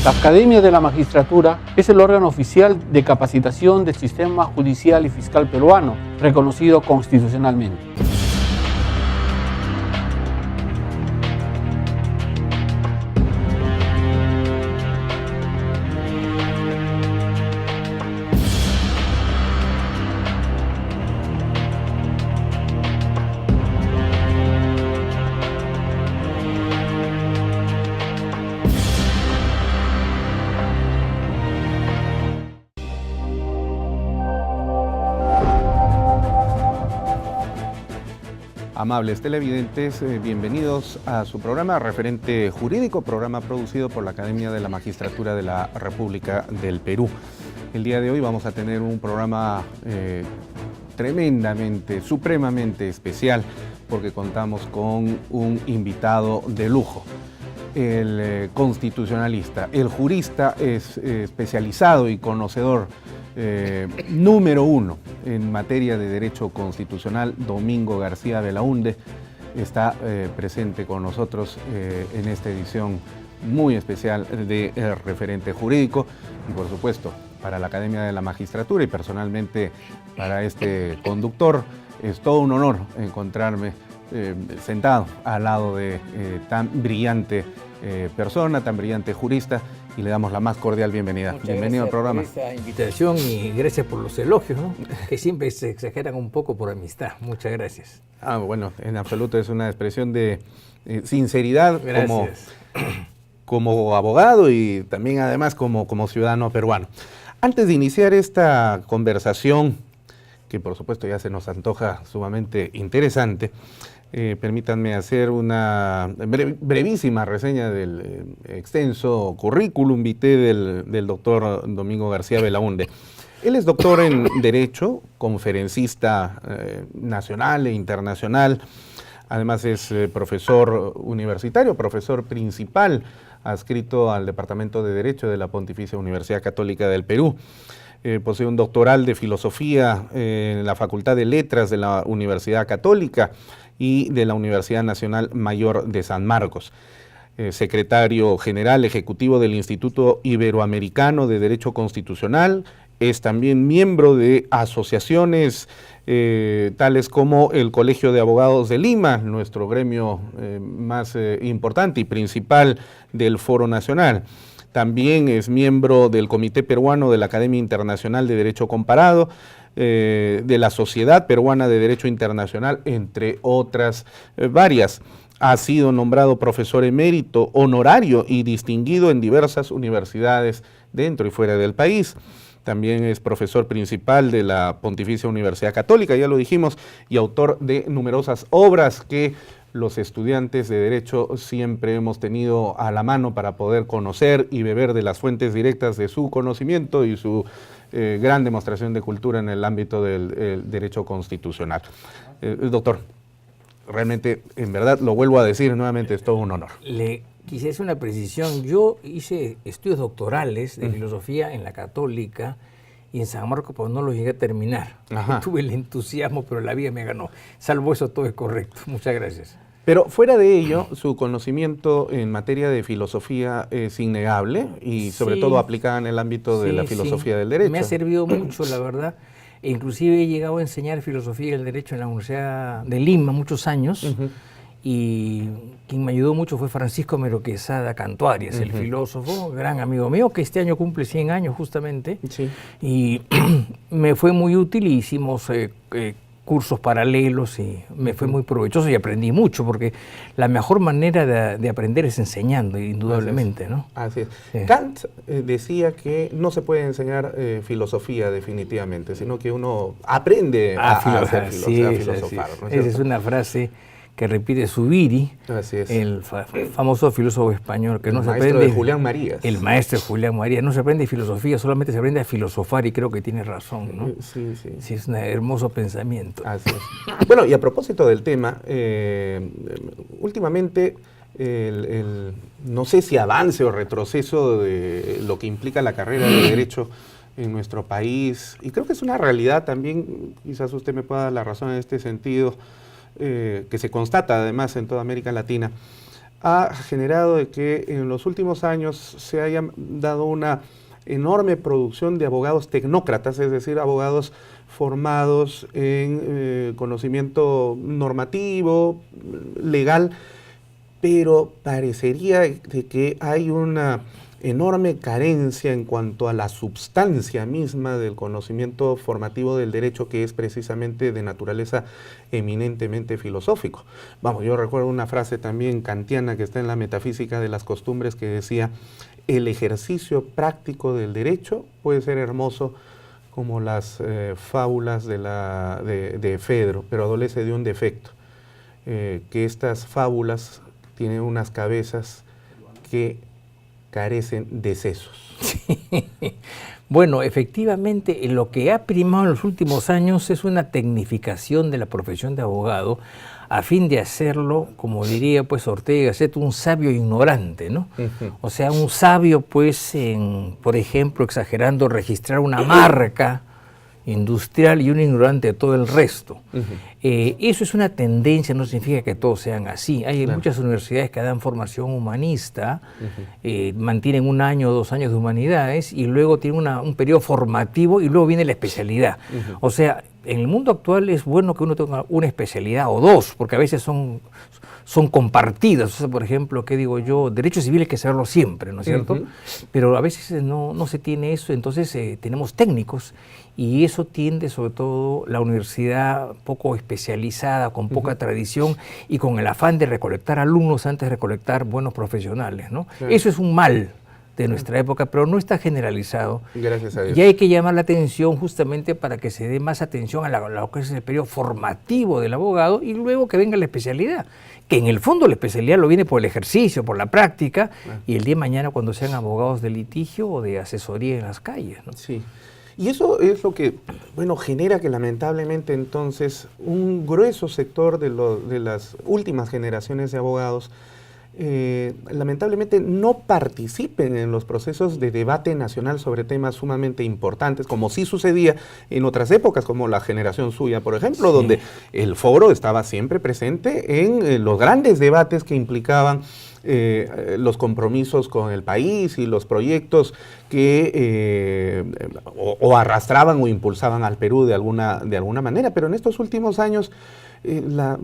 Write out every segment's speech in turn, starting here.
La Academia de la Magistratura es el órgano oficial de capacitación del sistema judicial y fiscal peruano, reconocido constitucionalmente. Amables televidentes, bienvenidos a su programa Referente Jurídico, programa producido por la Academia de la Magistratura de la República del Perú. El día de hoy vamos a tener un programa supremamente especial, porque contamos con un invitado de lujo. El constitucionalista, el jurista especializado y conocedor número uno en materia de derecho constitucional, Domingo García Belaúnde, está presente con nosotros en esta edición muy especial de Referente Jurídico, y por supuesto para la Academia de la Magistratura y personalmente para este conductor es todo un honor encontrarme sentado al lado de tan brillante persona, tan brillante jurista, y le damos la más cordial bienvenida. Bienvenido al programa. Gracias por esta invitación y gracias por los elogios, ¿no? Que siempre se exageran un poco por amistad. Muchas gracias. Bueno, en absoluto es una expresión de sinceridad como abogado y también además como ciudadano peruano. Antes de iniciar esta conversación, que por supuesto ya se nos antoja sumamente interesante, permítanme hacer una brevísima reseña del extenso currículum vitae del doctor Domingo García Belaúnde. Él es doctor en Derecho, conferencista nacional e internacional, además es profesor universitario, profesor principal, adscrito al Departamento de Derecho de la Pontificia Universidad Católica del Perú. Posee un doctoral de Filosofía en la Facultad de Letras de la Universidad Católica y de la Universidad Nacional Mayor de San Marcos. Secretario General Ejecutivo del Instituto Iberoamericano de Derecho Constitucional. Es también miembro de asociaciones tales como el Colegio de Abogados de Lima, nuestro gremio más importante y principal del Foro Nacional. También es miembro del Comité Peruano de la Academia Internacional de Derecho Comparado, de la Sociedad Peruana de Derecho Internacional, entre otras varias. Ha sido nombrado profesor emérito, honorario y distinguido en diversas universidades dentro y fuera del país. También es profesor principal de la Pontificia Universidad Católica, ya lo dijimos, y autor de numerosas obras que los estudiantes de Derecho siempre hemos tenido a la mano para poder conocer y beber de las fuentes directas de su conocimiento y su gran demostración de cultura en el ámbito del derecho constitucional. Doctor, realmente, en verdad, lo vuelvo a decir nuevamente, es todo un honor. Le quisiera hacer una precisión. Yo hice estudios doctorales de filosofía en la Católica y en San Marcos, pero no los llegué a terminar. Tuve el entusiasmo, pero la vida me ganó. Salvo eso, todo es correcto. Muchas gracias. Pero fuera de ello, su conocimiento en materia de filosofía es innegable y sobre todo aplicada en el ámbito de la filosofía del derecho. Me ha servido mucho, la verdad. E inclusive he llegado a enseñar filosofía del derecho en la Universidad de Lima muchos años. Y quien me ayudó mucho fue Francisco Mero Quesada Cantuarias, el filósofo, gran amigo mío, que este año cumple 100 años justamente. Y me fue muy útil y hicimos cursos paralelos y me fue muy provechoso y aprendí mucho, porque la mejor manera de aprender es enseñando, indudablemente, ¿no? Así es. Sí. Kant decía que no se puede enseñar filosofía definitivamente, sino que uno aprende a filosofar. ¿No es Esa es una frase que repite Zubiri, el famoso filósofo español, que no se aprende... El maestro de Julián Marías. El maestro de Julián Marías. No se aprende filosofía, solamente se aprende a filosofar, y creo que tiene razón, ¿no? Sí, es un hermoso pensamiento. Así es. Bueno, y a propósito del tema, últimamente, no sé si avance o retroceso de lo que implica la carrera de Derecho en nuestro país, y creo que es una realidad también, quizás usted me pueda dar la razón en este sentido, que se constata además en toda América Latina, ha generado de que en los últimos años se haya dado una enorme producción de abogados tecnócratas, es decir, abogados formados en conocimiento normativo, legal, pero parecería de que hay una enorme carencia en cuanto a la substancia misma del conocimiento formativo del derecho, que es precisamente de naturaleza eminentemente filosófico. Vamos, yo recuerdo una frase también kantiana que está en la Metafísica de las Costumbres que decía: el ejercicio práctico del derecho puede ser hermoso como las fábulas de Fedro, pero adolece de un defecto, que estas fábulas tienen unas cabezas que carecen de sesos. Sí. Bueno, efectivamente, lo que ha primado en los últimos años es una tecnificación de la profesión de abogado, a fin de hacerlo, como diría pues Ortega y Gasset, un sabio ignorante, ¿no? O sea, un sabio pues por ejemplo, exagerando, registrar una marca industrial y un ignorante de todo el resto. Eso es una tendencia, no significa que todos sean así. Hay muchas universidades que dan formación humanista, mantienen 1 año o 2 años de humanidades y luego tienen un periodo formativo y luego viene la especialidad. O sea, en el mundo actual es bueno que uno tenga una especialidad o 2, porque a veces son compartidas. O sea, por ejemplo, ¿qué digo yo? Derecho civil hay que saberlo siempre, ¿no es cierto? Pero a veces no se tiene eso, entonces tenemos técnicos y eso tiende, sobre todo, la universidad poco especializada, con poca tradición y con el afán de recolectar alumnos antes de recolectar buenos profesionales, ¿no? Claro. Eso es un mal de nuestra época, pero no está generalizado. Gracias a Dios. Y hay que llamar la atención justamente para que se dé más atención a lo que es el periodo formativo del abogado y luego que venga la especialidad, que en el fondo la especialidad lo viene por el ejercicio, por la práctica, y el día de mañana cuando sean abogados de litigio o de asesoría en las calles, ¿no? Sí. Y eso es lo que, bueno, genera que lamentablemente entonces un grueso sector de las últimas generaciones de abogados lamentablemente no participen en los procesos de debate nacional sobre temas sumamente importantes, como sí sucedía en otras épocas, como la generación suya, por ejemplo, donde el foro estaba siempre presente en los grandes debates que implicaban los compromisos con el país y los proyectos que o arrastraban o impulsaban al Perú de alguna manera, pero en estos últimos años la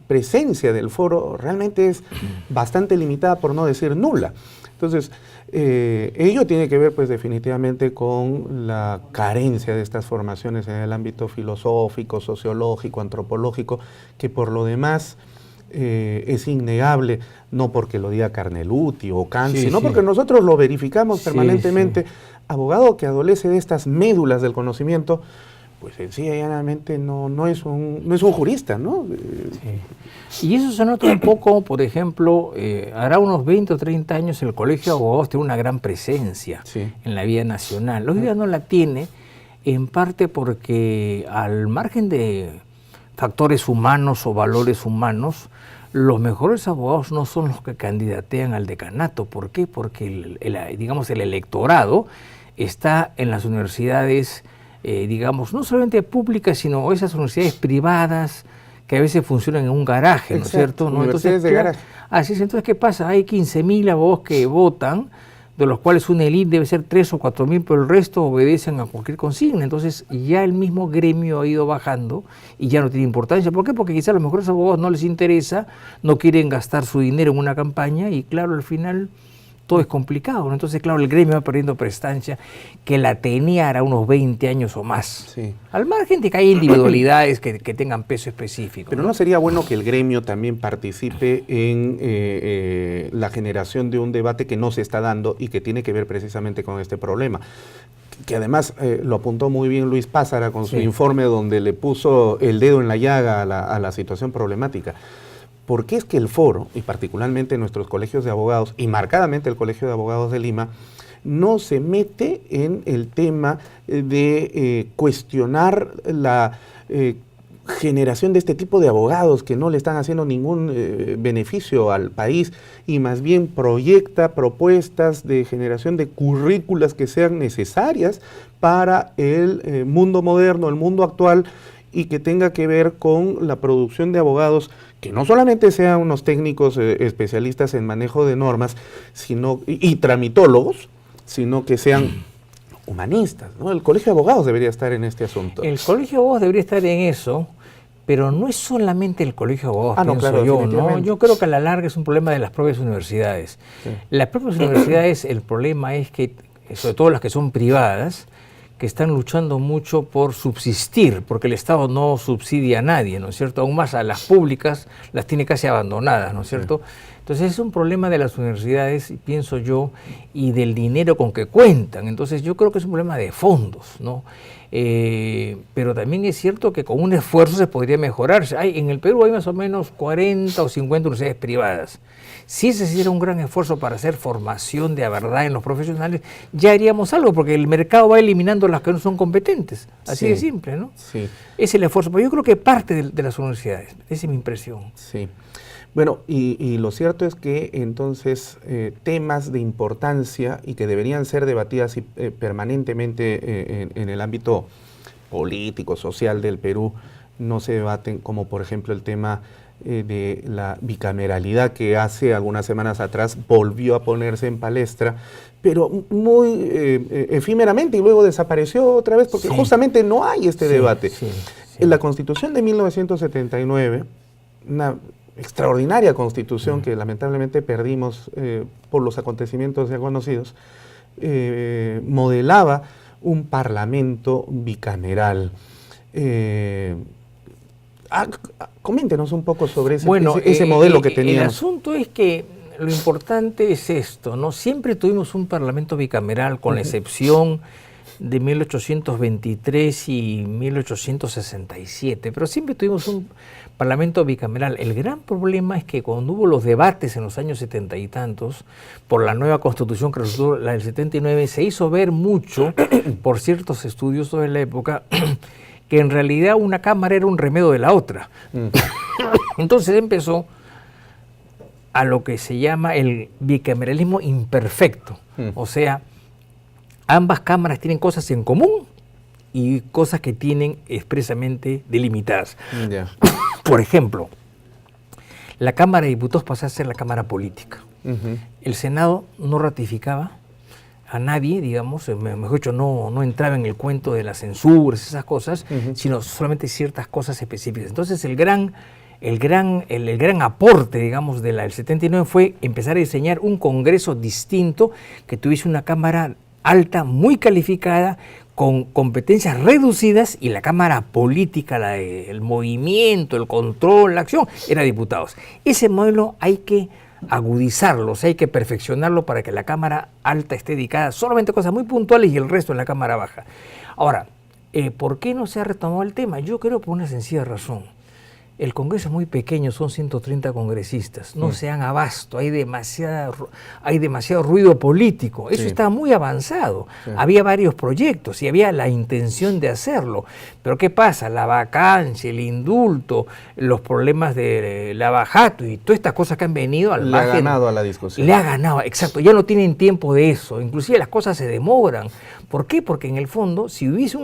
presencia del foro realmente es bastante limitada, por no decir nula. Entonces, ello tiene que ver pues definitivamente con la carencia de estas formaciones en el ámbito filosófico, sociológico, antropológico, que por lo demás es innegable, no porque lo diga Carneluti o Kant, sino porque nosotros lo verificamos permanentemente. Abogado que adolece de estas médulas del conocimiento, pues sencillamente no es un jurista, ¿no? Y eso se nota un poco, por ejemplo, hará unos 20 o 30 años el Colegio de Abogados tiene una gran presencia en la vida nacional. Hoy día no la tiene, en parte porque al margen de factores humanos o valores humanos, los mejores abogados no son los que candidatean al decanato. ¿Por qué? Porque digamos, el electorado está en las universidades, digamos, no solamente públicas, sino esas universidades privadas que a veces funcionan en un garaje, ¿no es cierto? ¿No? Universidades de garaje. Así es, entonces, ¿qué pasa? Hay 15.000 abogados que votan, de los cuales una elite debe ser 3 o 4.000, pero el resto obedecen a cualquier consigna. Entonces ya el mismo gremio ha ido bajando y ya no tiene importancia. ¿Por qué? Porque quizás a los mejores abogados no les interesa, no quieren gastar su dinero en una campaña y claro, al final todo es complicado, ¿no? Entonces, claro, el gremio va perdiendo prestancia que la tenía hará unos 20 años o más. Al margen de que hay individualidades que tengan peso específico. Pero ¿no sería bueno que el gremio también participe en la generación de un debate que no se está dando y que tiene que ver precisamente con este problema? Que además lo apuntó muy bien Luis Pázara con su informe donde le puso el dedo en la llaga a la situación problemática. Porque es que el foro, y particularmente nuestros colegios de abogados, y marcadamente el Colegio de Abogados de Lima, no se mete en el tema de cuestionar la generación de este tipo de abogados que no le están haciendo ningún beneficio al país y más bien proyecta propuestas de generación de currículas que sean necesarias para el mundo moderno, el mundo actual, y que tenga que ver con la producción de abogados que no solamente sean unos técnicos especialistas en manejo de normas, sino y tramitólogos, sino que sean humanistas, ¿no? El Colegio de Abogados debería estar en este asunto. El Colegio de Abogados debería estar en eso, pero no es solamente el Colegio de Abogados, no, pienso claro, yo, ¿no? Yo creo que a la larga es un problema de las propias universidades. Sí. Las propias universidades, el problema es que, sobre todo las que son privadas, que están luchando mucho por subsistir, porque el Estado no subsidia a nadie, ¿no es cierto? Aún más a las públicas las tiene casi abandonadas, ¿no es cierto? Sí. Entonces es un problema de las universidades, pienso yo, y del dinero con que cuentan. Entonces yo creo que es un problema de fondos, ¿no? Pero también es cierto que con un esfuerzo se podría mejorar. En el Perú hay más o menos 40 o 50 universidades privadas. Si se hiciera un gran esfuerzo para hacer formación de verdad en los profesionales, ya haríamos algo, porque el mercado va eliminando las que no son competentes. Así de simple, ¿no? Sí. Es el esfuerzo. Pero yo creo que parte de las universidades. Esa es mi impresión. Sí. Bueno, y lo cierto es que entonces temas de importancia y que deberían ser debatidas permanentemente en el ámbito político, social del Perú, no se debaten, como por ejemplo el tema de la bicameralidad, que hace algunas semanas atrás volvió a ponerse en palestra, pero muy efímeramente, y luego desapareció otra vez, porque justamente no hay este debate. En la Constitución de 1979, una extraordinaria Constitución que lamentablemente perdimos por los acontecimientos ya conocidos, modelaba un parlamento bicameral. Coméntenos un poco sobre ese modelo que teníamos. El asunto es que lo importante es esto, ¿no? Siempre tuvimos un parlamento bicameral, con la excepción de 1823 y 1867, pero siempre tuvimos un parlamento bicameral. El gran problema es que cuando hubo los debates en los años 70 y tantos, por la nueva constitución que resultó la del 79, se hizo ver mucho, por ciertos estudios sobre la época, que en realidad una cámara era un remedio de la otra. Entonces empezó a lo que se llama el bicameralismo imperfecto, o sea, ambas cámaras tienen cosas en común y cosas que tienen expresamente delimitadas. Por ejemplo, la Cámara de Diputados pasó a ser la Cámara Política. El Senado no ratificaba a nadie, digamos, mejor dicho, no entraba en el cuento de las censuras, esas cosas, sino solamente ciertas cosas específicas. Entonces el gran aporte, digamos, del 79 fue empezar a diseñar un Congreso distinto que tuviese una Cámara alta, muy calificada, con competencias reducidas, y la Cámara Política, el movimiento, el control, la acción, era diputados. Ese modelo hay que agudizarlo, o sea, hay que perfeccionarlo para que la Cámara alta esté dedicada solamente a cosas muy puntuales y el resto en la Cámara baja. Ahora, ¿por qué no se ha retomado el tema? Yo creo por una sencilla razón. El Congreso es muy pequeño, son 130 congresistas, no se dan abasto, hay demasiado ruido político, eso está muy avanzado, había varios proyectos y había la intención de hacerlo, pero ¿qué pasa? La vacancia, el indulto, los problemas de lavajato y todas estas cosas que han venido al margen. Le ha ganado a la discusión. Le ha ganado, exacto, ya no tienen tiempo de eso, inclusive las cosas se demoran. ¿Por qué? Porque en el fondo, si hubiese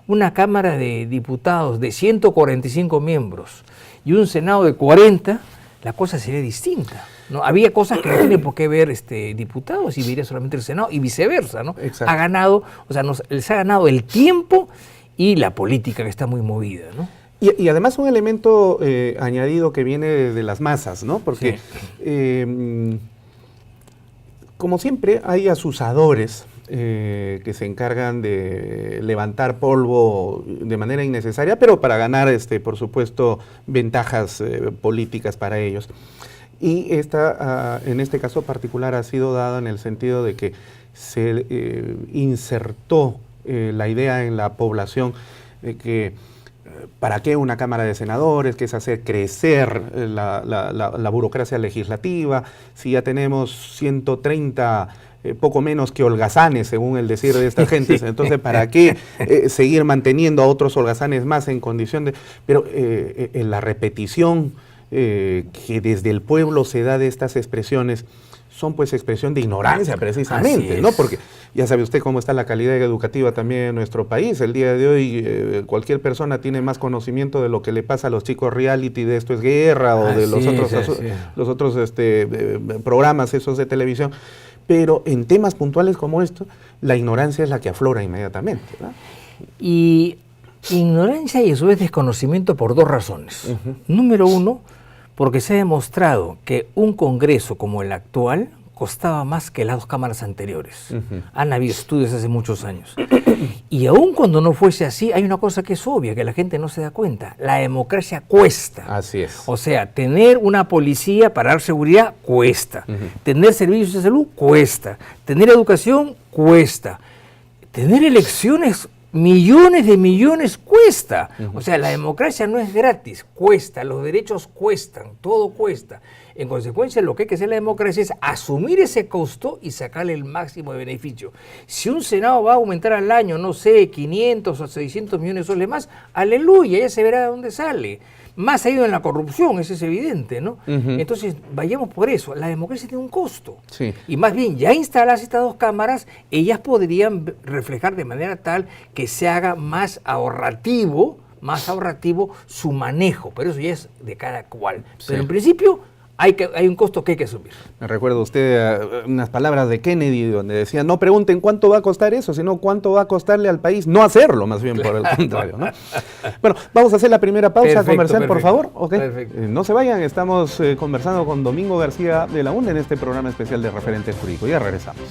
una Cámara de Diputados de 145 miembros y un Senado de 40, la cosa sería distinta, ¿no? Había cosas que no tienen por qué ver diputados y vería solamente el Senado y viceversa, ¿no? Exacto. Ha ganado, o sea, les ha ganado el tiempo y la política, que está muy movida, ¿no? Y además un elemento añadido que viene de las masas, ¿no? Porque, como siempre, hay asusadores que se encargan de levantar polvo de manera innecesaria, pero para ganar, por supuesto, ventajas políticas para ellos. Y en este caso particular ha sido dado en el sentido de que se insertó la idea en la población de que ¿para qué una Cámara de Senadores? Que es hacer crecer la burocracia legislativa. Si ya tenemos 130 poco menos que holgazanes, según el decir de estas gentes, entonces ¿para qué seguir manteniendo a otros holgazanes más en condición de...? Pero en la repetición que desde el pueblo se da de estas expresiones son pues expresión de ignorancia precisamente, ¿no? Porque Ya sabe usted cómo está la calidad educativa también en nuestro país. El día de hoy cualquier persona tiene más conocimiento de lo que le pasa a los chicos reality, de Esto es Guerra, o de los otros programas esos de televisión. Pero en temas puntuales como esto, la ignorancia es la que aflora inmediatamente, ¿verdad? Y ignorancia y a su vez desconocimiento por dos razones. Número uno, porque se ha demostrado que un congreso como el actual costaba más que las 2 cámaras anteriores. Han habido estudios hace muchos años. Y aun cuando no fuese así, hay una cosa que es obvia, que la gente no se da cuenta. La democracia cuesta. Así es. O sea, tener una policía para dar seguridad cuesta. Tener servicios de salud cuesta. Tener educación cuesta. Tener elecciones, millones de millones cuesta. O sea, la democracia no es gratis, cuesta, los derechos cuestan, todo cuesta. En consecuencia, lo que hay que hacer la democracia es asumir ese costo y sacarle el máximo de beneficio. Si un Senado va a aumentar al año, no sé, 500 o 600 millones de soles más, aleluya, ya se verá de dónde sale. Más ha ido en la corrupción, eso es evidente, ¿no? Entonces, vayamos por eso. La democracia tiene un costo. Sí. Y más bien, ya instaladas estas 2 cámaras, ellas podrían reflejar de manera tal que se haga más ahorrativo su manejo. Pero eso ya es de cada cual. Pero en principio, hay un costo que hay que asumir. Me recuerda usted unas palabras de Kennedy donde decía, no pregunten cuánto va a costar eso, sino cuánto va a costarle al país no hacerlo, más bien por el contrario, ¿no? Bueno, vamos a hacer la primera pausa comercial, por favor. Okay. No se vayan, estamos conversando con Domingo García de la UNE en este programa especial de Referente Jurídico. Ya regresamos.